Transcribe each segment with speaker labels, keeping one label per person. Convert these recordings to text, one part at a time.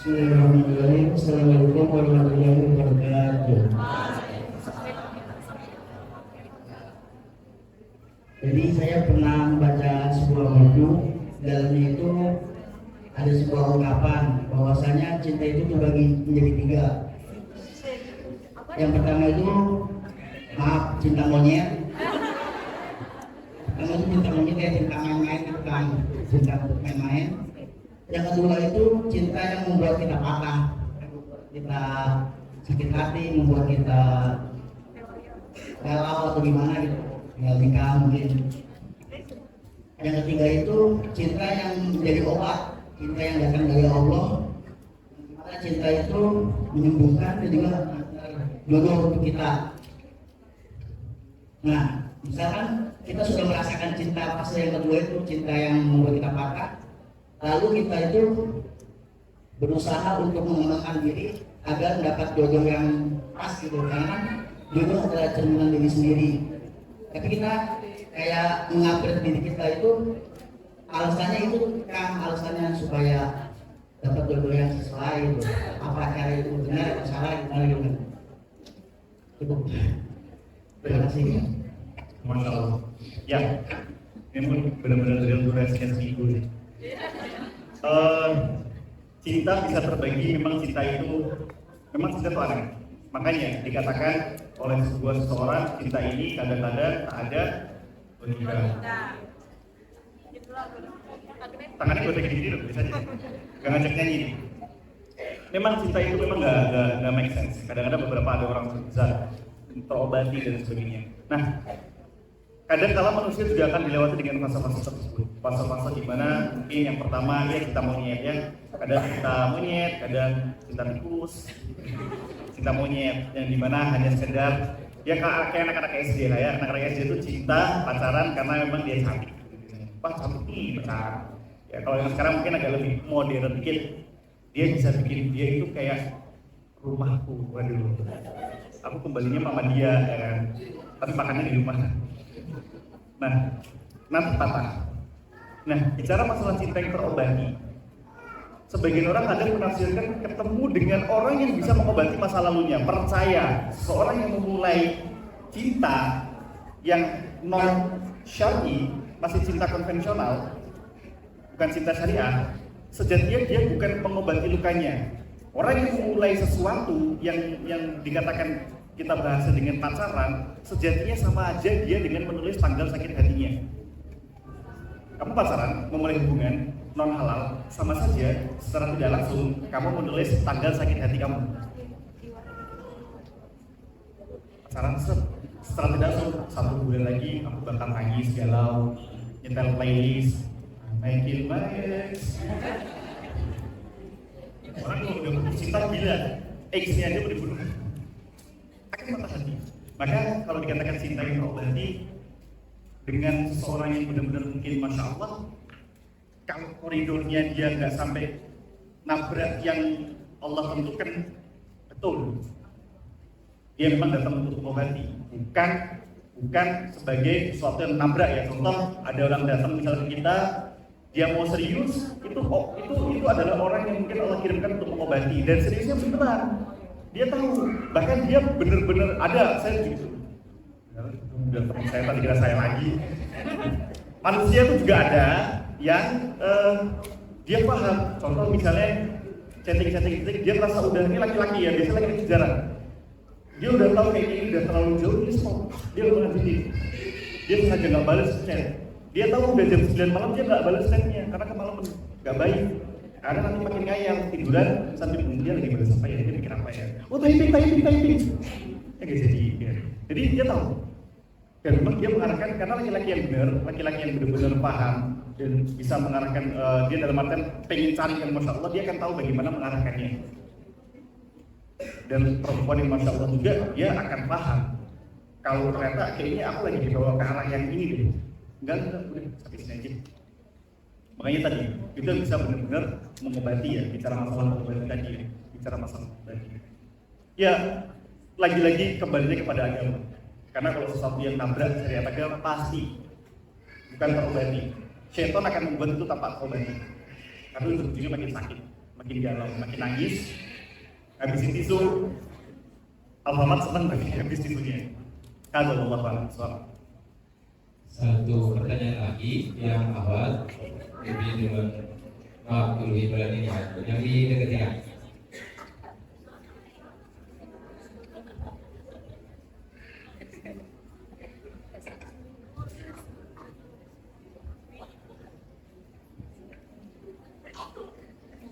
Speaker 1: Bismillahirrahmanirrahim. Assalamualaikum warahmatullahi wabarakatuh. Jadi saya pernah membaca sebuah buku, dalamnya itu ada sebuah ungkapan bahwasanya cinta itu dibagi menjadi tiga. Yang pertama itu cinta monyet. Pertama itu cinta monyet kayak cinta main-main, bukan cinta untuk main-main. Yang kedua itu cinta yang membuat kita patah, kita sakit hati, membuat kita galau atau gimana gitu, tinggal nikah mungkin. Yang ketiga itu cinta yang menjadi obat, cinta yang datang dari Allah, dimana cinta itu menyembuhkan dan juga jodoh untuk kita. Nah, misalkan kita sudah merasakan cinta fase yang kedua itu cinta yang membuat kita patah, lalu kita itu berusaha untuk mengembangkan diri agar mendapat jodoh yang pas gitu, karena jodoh adalah cerminan diri sendiri. Tapi kita kayak mengupgrade diri kita itu, alasannya itu kan alasannya supaya dapat jodoh yang sesuai itu. Apa cara itu benar atau salah, gimana gitu. Cukup. Terima kasih.
Speaker 2: Masya Allah. Ya, ini benar-benar real durasi seminggu nih. Cinta bisa terbagi, memang cinta itu aneh. Makanya dikatakan oleh seseorang, cinta ini kadang-kadang tak ada meninggal. Tangannya gue kayak gini loh, bisa aja. Gak ngajak nyanyi nih. Memang cinta itu memang gak make sense. Kadang-kadang beberapa ada orang berusaha terobati dan sebagainya. Nah, kadang kala manusia juga akan dilewati dengan fase-fase tersebut. Fase-fase di mana mungkin yang pertama ya kita monyet ya, kadang kita monyet, kadang cinta tikus, cinta monyet yang dimana hanya sekedar ya kayak anak-anak SD lah ya, anak-anak SD itu cinta pacaran karena memang dia cantik. Wah cantik nih pacaran. Ya kalau yang sekarang mungkin agak lebih modern dikit, dia bisa bikin dia itu kayak rumahku, waduh. Aku kembalinya sama dia, ya kan? Tapi makannya di rumah. Nah, nanti patah. Nah, bicara masalah cinta yang terobati, sebagian orang ada yang menafsirkan ketemu dengan orang yang bisa mengobati masa lalunya. Percaya, seseorang yang memulai cinta yang non syar'i, masih cinta konvensional, bukan cinta syariah, sejatinya dia bukan mengobati lukanya. Orang yang memulai sesuatu yang dikatakan kita bahas dengan pacaran, sejatinya sama aja dia dengan menulis tanggal sakit hatinya. Kamu pacaran, memulai hubungan non halal, sama saja secara tidak langsung kamu menulis tanggal sakit hati kamu. Pacaran secara tidak langsung 1 bulan lagi kamu bakal nangis, galau, nyetel playlist, naikin baik. Orang kalau udah putus cinta gila, X-nya aja udah dibunuh. Akan patah hati. Maka kalau dikatakan cinta yang terobati dengan seseorang yang benar-benar mungkin Masya Allah, kalau koridornya dia nggak sampai nabrak yang Allah tentukan, betul. Dia memang datang untuk mengobati, bukan sebagai sesuatu yang nabrak ya. Contoh ada orang datang misalnya ke kita, dia mau serius, itu adalah orang yang mungkin Allah kirimkan untuk mengobati, dan seriusnya beneran. Dia tahu, bahkan dia bener-bener ada, saya gitu. Udah teman saya tadi kira saya lagi. Manusia itu juga ada yang dia paham. Contoh misalnya chatting, dia merasa udah ini laki-laki ya, biasanya laki-laki jarang. Dia udah tahu kayak ini udah terlalu jauh, dia stop. Dia udah ngerti. Dia sengaja nggak balas chat. Dia tahu udah jam 9 malam dia nggak balas chatnya karena kemalaman, nggak baik. Karena nanti makin ngayal, tiduran sambil dia lagi balas apa ya, dia mikir apa ya. Oh typing. Ya gak jadi. Ya. Jadi dia tahu. Dan memang dia mengarahkan karena laki-laki yang benar, laki-laki yang benar-benar paham dan bisa mengarahkan dia dalam artian pengen cari yang Masya Allah, dia akan tahu bagaimana mengarahkannya. Dan perempuan yang Masya Allah juga dia akan paham kalau ternyata kayaknya aku lagi dibawa ke arah yang ini deh. Enggak, udah sampai sini aja. Makanya tadi itu bisa benar-benar mengobati ya, bicara masalah mengobati tadi ya, bicara masalah tadi. Ya, lagi-lagi kembalinya kepada agama. Karena kalau sesuatu yang nabrak syariat agama pasti bukan terobati. Syaitan akan membuat itu tanpa terobati. Karena ujung-ujungnya makin sakit. makin galau, makin nangis, habisin tisu. Alfamart seneng tapi habis tisunya. Kalau Allah Taala soal.
Speaker 3: Satu pertanyaan lagi yang awal lebih dengan waktu lebih berani yang di dekat.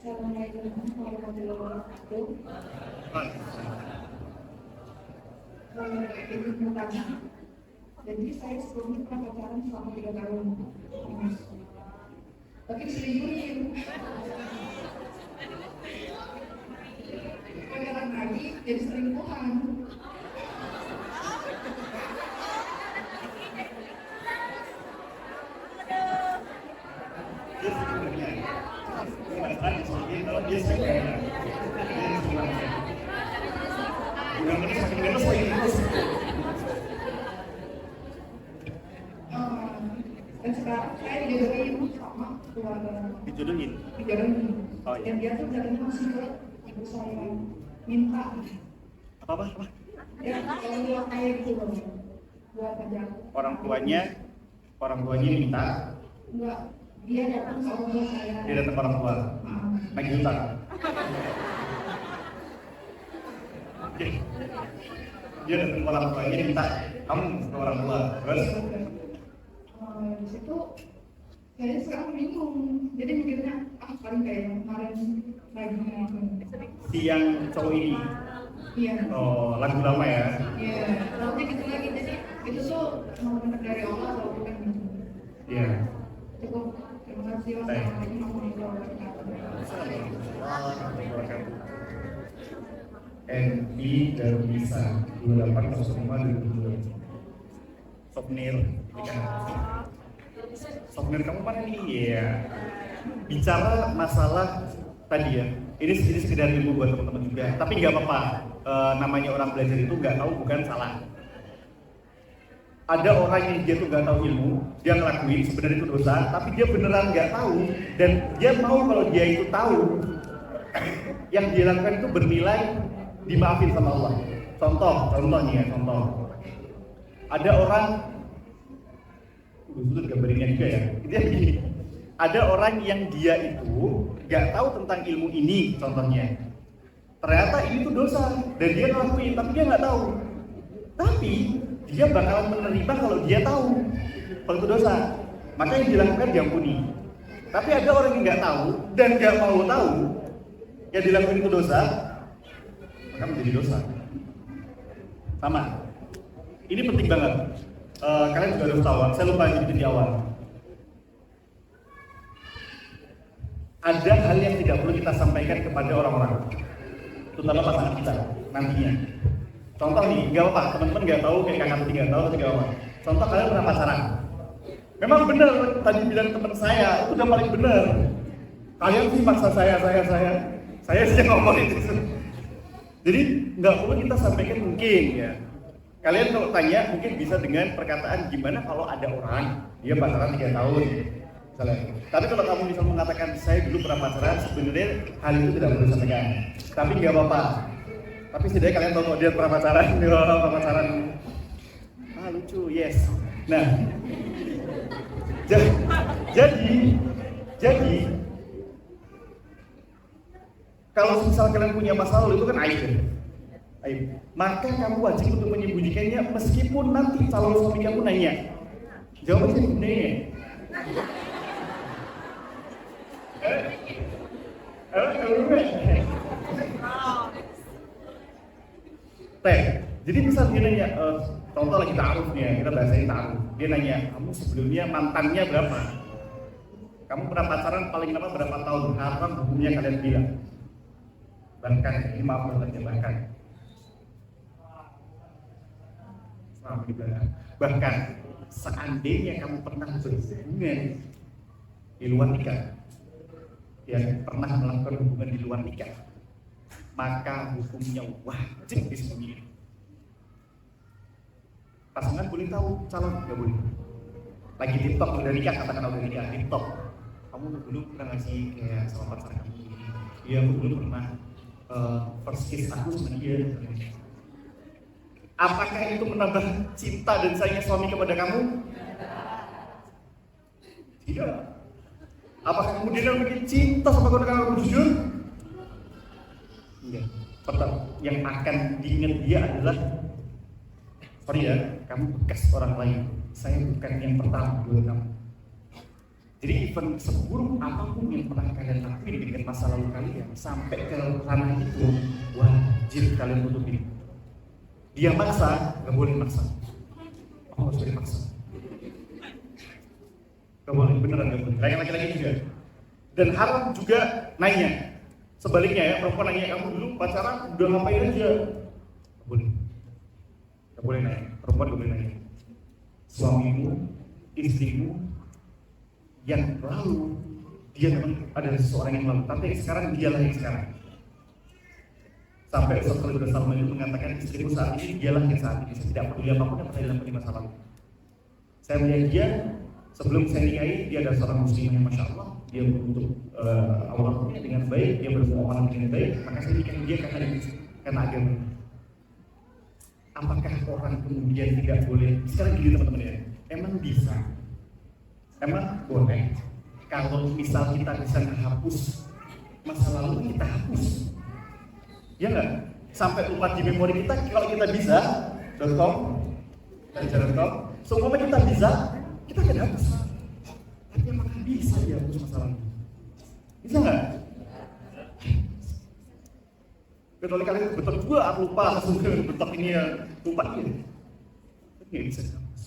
Speaker 4: Assalamualaikum warahmatullahi wabarakatuh. Ini pertama. Jadi saya sebelumnya pernah pacaran selama 3 tahun. Tapi diselingkuhin. Pacaran lagi jadi selingkuhan. Dan sekarang saya dijodohin sama keluarga.
Speaker 2: Dijodohin. Oh, iya.
Speaker 4: Dan dia tuh dari masih ke ibu saya minta.
Speaker 2: Apa?
Speaker 4: Ya kalau dia kayak gitu loh. Buat aja.
Speaker 2: Orang tuanya minta,
Speaker 4: Enggak, dia datang ke orang tua saya.
Speaker 2: dia datang ke orang tua, nagih utang. Oke. Dia datang ke orang tuanya, dia minta kamu ke orang tua, terus
Speaker 4: Di situ saya sekarang bingung. Jadi mikirnya paling kayak yang kemarin lagi
Speaker 2: si yang cowok ini,
Speaker 4: iya.
Speaker 2: oh lagu lama ya.
Speaker 4: Iya, takutnya gitu lagi. Jadi itu tuh mau benar dari Allah atau bukan gitu.
Speaker 2: Iya.
Speaker 4: Cukup, terima kasih. Wassalamualaikum warahmatullahi wabarakatuh.
Speaker 2: NI Darwisa 2805 Souvenir, ini kan souvenir kamu mana nih? Iya. Bicara masalah tadi ya, ini sekedar ilmu buat teman-teman juga. Tapi nggak apa-apa, namanya orang belajar itu nggak tahu bukan salah. Ada orang yang dia tuh nggak tahu ilmu, dia ngelakuin sebenarnya itu dosa, tapi dia beneran nggak tahu dan dia mau kalau dia itu tahu, yang dia lakukan itu bernilai dimaafin sama Allah. Contohnya contoh. Ada orang, sudah gambarinnya juga ya. Dia begini, ada orang yang dia itu nggak tahu tentang ilmu ini, contohnya. Ternyata ini tuh dosa dan dia ngelakuin, tapi dia nggak tahu. Tapi dia bakalan menerima kalau dia tahu kalau itu dosa. Maka yang dilakukan diampuni. Tapi ada orang yang nggak tahu dan nggak mau tahu yang dilakukan itu dosa, maka menjadi dosa. Sama. Ini penting banget. Kalian juga harus tahu. Saya lupa jadi di awal. Ada hal yang tidak perlu kita sampaikan kepada orang-orang, terutama pasangan kita nantinya. Contoh nih, nggak apa-apa, teman-teman nggak tahu, kayak kakak nggak tahu, tapi nggak apa-apa. Contoh kalian pernah pacaran. Memang benar, tadi bilang teman saya, itu udah paling benar. Kalian sih maksa saya sih yang ngomong itu. Jadi nggak perlu kita sampaikan mungkin ya. Kalian kalau tanya mungkin bisa dengan perkataan gimana kalau ada orang dia pacaran 3 tahun misalnya. Tapi kalau kamu bisa mengatakan saya dulu pernah pacaran, sebenarnya hal itu tidak perlu disampaikan. Tapi nggak apa-apa. Tapi setidaknya kalian tahu kalau dia pernah pacaran. Lucu, yes. Nah, jadi kalau misal kalian punya masa lalu itu kan aib. Maka kamu wajib untuk menyembunyikannya meskipun nanti calon suami kamu nanya. Jawabannya sebenarnya. Jadi misal dia nanya, contoh lagi ta'aruf nih ya, kita bahasain ta'aruf. Dia nanya, kamu sebelumnya mantannya berapa? Kamu pernah pacaran paling lama berapa tahun? Apa hukumnya kalian bilang? Bahkan, ini maaf bahkan. Bahkan seandainya kamu pernah berhubungan di luar nikah, ya pernah melakukan hubungan di luar nikah, maka hukumnya wajib disembunyikan. Pasangan boleh tahu, calon nggak boleh. Lagi TikTok udah nikah, katakan udah nikah TikTok. Kamu dulu pernah ngasih kayak sama pacar kamu ini, Iya, aku dulu pernah first kiss aku sama dia. Apakah itu menambah cinta dan sayangnya suami kepada kamu? Tidak. Apakah kemudian kamu bikin cinta sama keluarga kamu jujur? Enggak. Tetap yang akan diingat dia adalah, sorry ya, kamu bekas orang lain. Saya bukan yang pertama buat kamu. Jadi even seburuk apapun yang pernah kalian lakuin dengan masa lalu kalian, sampai ke ranah itu wajib kalian tutupin. Dia maksa, nggak boleh maksa. Oh, harus dipaksa. Nggak boleh, beneran nggak boleh. Kayak laki-laki juga. Dan haram juga nanya. Sebaliknya ya, perempuan nanya, kamu dulu pacaran udah ngapain aja? Nggak boleh. Nggak boleh nanya. Perempuan nggak boleh nanya. Suamimu, istrimu, yang lalu dia memang adalah seseorang yang lalu, tapi sekarang dialah yang sekarang. Sampai Ustaz Khalid bin Salman itu mengatakan, istrimu saat ini dialah yang saat ini. Saya tidak peduli apapun yang pernah dilakukan di masa lalu. Saya melihat dia sebelum saya nikahi, dia adalah seorang muslim yang masya Allah, dia untuk awalnya dengan baik, dia bermuamalah dengan baik, maka saya nikahi dia karena agama. Apakah orang kemudian tidak boleh? Sekarang gini teman-teman ya, emang bisa? Emang boleh kalau misal kita bisa menghapus masa lalu, kita hapus, ya nggak? Sampai lupa di memori kita, kalau kita bisa .com, semua kita bisa, kita akan hapus. Tapi apakah bisa dihapus masa lalu? Bisa nggak? Kecuali kalian betul gua aku lupa, langsung betul ini ya lupa ini. Tapi nggak bisa dihapus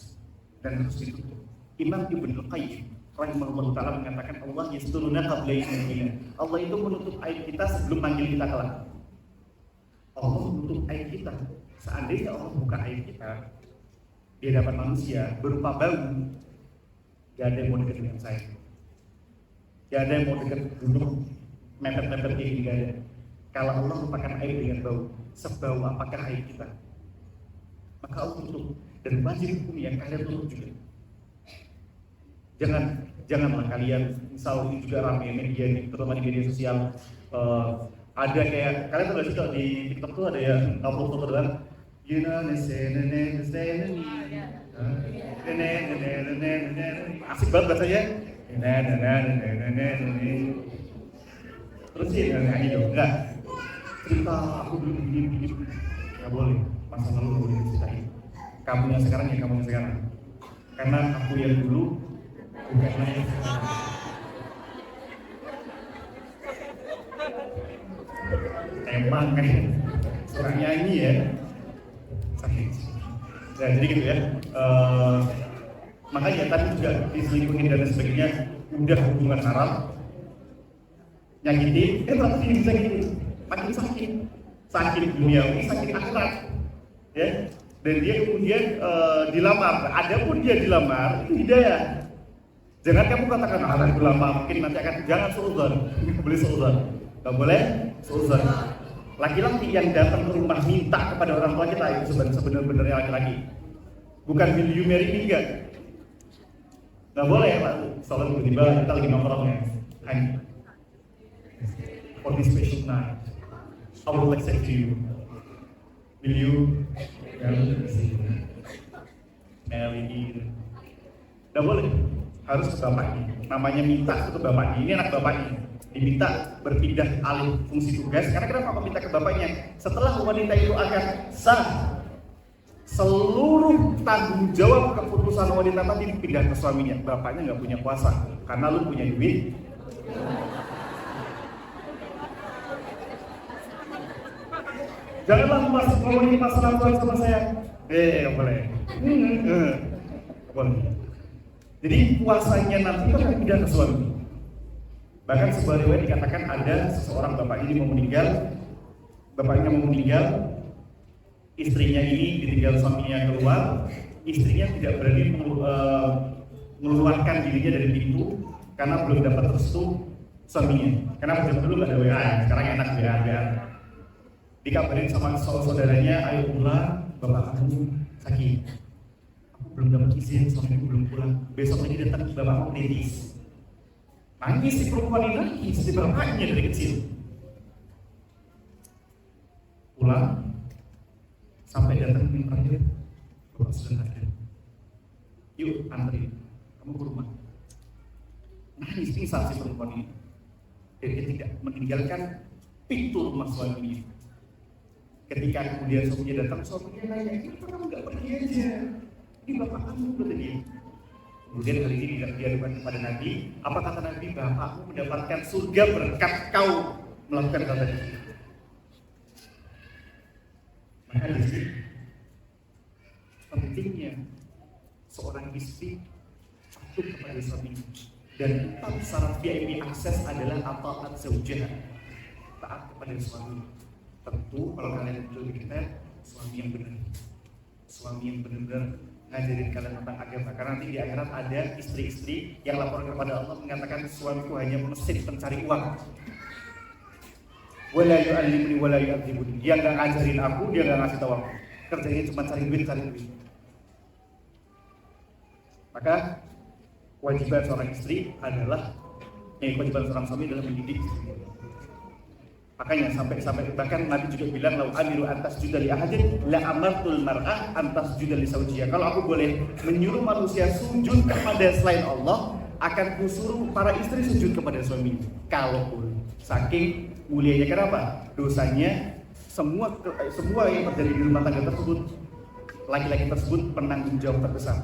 Speaker 2: dan harus ditutup. Imam Ibnu Qayyim rahimahullah ta'ala mengatakan Allah yasturuna qabla yasturuna. Allah itu menutup aib kita sebelum manggil kita kelak. Allah menutup aib kita. Seandainya Allah buka aib kita di hadapan manusia berupa bau, gak ada yang mau dekat dengan saya. Gak ada yang mau dekat duduk mepet-mepet kayak gini, gak ada. Kalau Allah lupakan aib dengan bau, sebau apakah aib kita? Maka Allah tutup, dan wajib hukum yang kalian tutup juga. Janganlah kalian, misal ini juga ramai media, terutama di media sosial, ada kayak kalian tuh nggak sih di TikTok tuh ada yang upload foto doang, asik banget bahasanya, terus sih nyanyi dong, enggak cerita aku dulu begini, nggak boleh, masa lalu nggak boleh diceritain. Kamu yang sekarang ya kamu yang sekarang, karena aku yang dulu bukan lagi. Emang kan seorang nyanyi ya. Nah, jadi gitu ya. Makanya tadi juga diselingkuhin dan sebagainya udah hubungan haram. Nyakitin, ternyata ini bisa gitu. Makin sakit duniawi, sakit akhirat. Ya. Dan dia kemudian dilamar. Adapun dia dilamar itu hidayah. Jangan kamu katakan anak lama mungkin nanti akan, jangan seuzon, boleh seuzon, nggak boleh seuzon. Laki-laki yang datang ke rumah minta kepada orang tua kita itu sebenarnya laki-laki, bukan will you marry me enggak, nggak boleh ya Pak. Soalnya tiba-tiba kita lagi nongkrong ya, for this special night, I would like to say to you, will you marry me? Nggak boleh. Harus ke bapaknya, namanya minta ke bapaknya, ini anak bapaknya diminta berpindah alih fungsi tugas. Karena kenapa aku minta ke bapaknya? Setelah wanita itu akan sah, seluruh tanggung jawab keputusan wanita tadi dipindah ke suaminya. Bapaknya nggak punya kuasa, karena lu punya duit. Janganlah masuk ngomongin masalah Tuhan sama saya. Nggak boleh. Nggak boleh. Jadi puasanya nanti itu akan pindah ke suami. Bahkan sebuah riwayat dikatakan ada seseorang bapaknya ini mau meninggal, bapaknya mau meninggal, istrinya ini ditinggal suaminya keluar, istrinya tidak berani mengeluarkan dirinya dari pintu karena belum dapat restu suaminya. Karena zaman dulu nggak ada WA, sekarang enak WA. Dikabarin sama saudaranya, ayo pulang, bapak kamu sakit. Belum dapat izin, suamiku belum pulang. Besok lagi datang bapak mau kritis. Nangis si perempuan ini, nangis si bapaknya dari kecil. pulang sampai datang yang terakhir, bapak sudah ada. Yuk antri, kamu ke rumah. Nangis pingsan si perempuan ini. Dan dia tidak meninggalkan pintu rumah suaminya. Ketika kemudian suaminya datang, suaminya nanya, kenapa kamu gak pergi aja? Ini bapak kamu, kata dia. Kemudian hal ini diadukan kepada Nabi. Apa kata Nabi? Bapakmu mendapatkan surga berkat kau melakukan hal tadi. Maka di sini pentingnya seorang istri patuh kepada suaminya. Dan 4 syarat VIP akses adalah taat zaujah, taat kepada suami. Tentu kalau kalian lebih detail, suami yang benar, suami yang benar-benar ngajarin kalian tentang agama. Karena nanti di akhirat ada istri-istri yang lapor kepada Allah mengatakan suamiku hanya mesin pencari uang. Wala yu'allimuni wala yu'adzibuni. Dia nggak ngajarin aku, dia nggak ngasih tahu aku. Kerjanya cuma cari duit. Maka kewajiban seorang istri adalah, kewajiban seorang suami adalah mendidik istri. Makanya sampai bahkan Nabi juga bilang, lau amiru antas juda li ahadin la amartul mar'ah antas juda li zawjiha. Kalau aku boleh menyuruh manusia sujud kepada selain Allah, akan kusuruh para istri sujud kepada suami. Kalau saking mulianya, kenapa? Dosanya semua yang terjadi di rumah tangga tersebut, laki-laki tersebut penanggung jawab terbesar.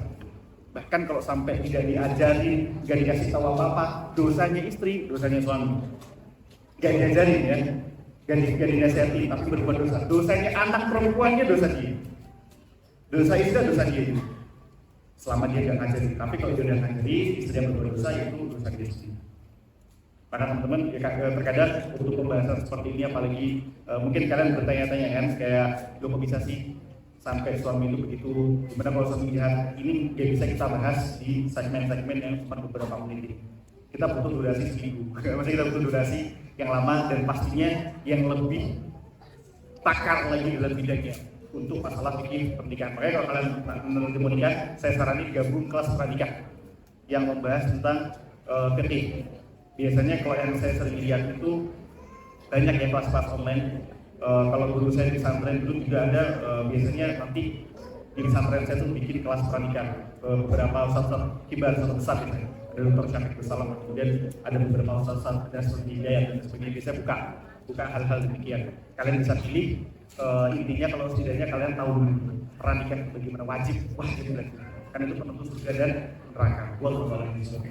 Speaker 2: Bahkan kalau sampai tidak diajarin, gak dikasih tahu apa-apa, dosanya istri, dosanya suami. Gak diajarin ya, gak dinasihati, tapi berbuat dosa. Dosanya anak perempuannya, dosa dia. Dosa istri, dosa dia. Selama dia gak ngajarin. Tapi kalau dia udah ngajarin, istri yang berbuat dosa, itu dosa dia sendiri. Maka teman-teman, ya, terkadang untuk pembahasan seperti ini, apalagi mungkin kalian bertanya-tanya kan, kayak lo kok bisa sih sampai suami itu begitu, gimana kalau suami jahat? Ini gak bisa kita bahas di segmen-segmen yang cuma beberapa menit ini. Kita butuh durasi seminggu, maksudnya kita butuh durasi yang lama dan pastinya yang lebih takar lagi dalam bidangnya untuk masalah fikih pernikahan. Makanya kalau kalian menurut menikah, saya saranin gabung kelas pranikah yang membahas tentang fikih. Biasanya kalau yang saya sering lihat itu banyak ya kelas-kelas online. Kalau dulu saya di pesantren dulu juga ada, biasanya nanti di pesantren saya tuh bikin kelas pernikahan. Beberapa ustaz-ustaz kibar, ustaz besar gitu. Ada Dr. Syafiq Bersalam, kemudian ada beberapa ustaz-ustaz dan seperti Hidayat dan sebagainya. Biasanya buka hal-hal demikian. Kalian bisa pilih, intinya kalau setidaknya kalian tahu pernikahan bagaimana wajib, wajib lagi. Karena itu penentu surga dan neraka. Wallahu a'lam bishawab.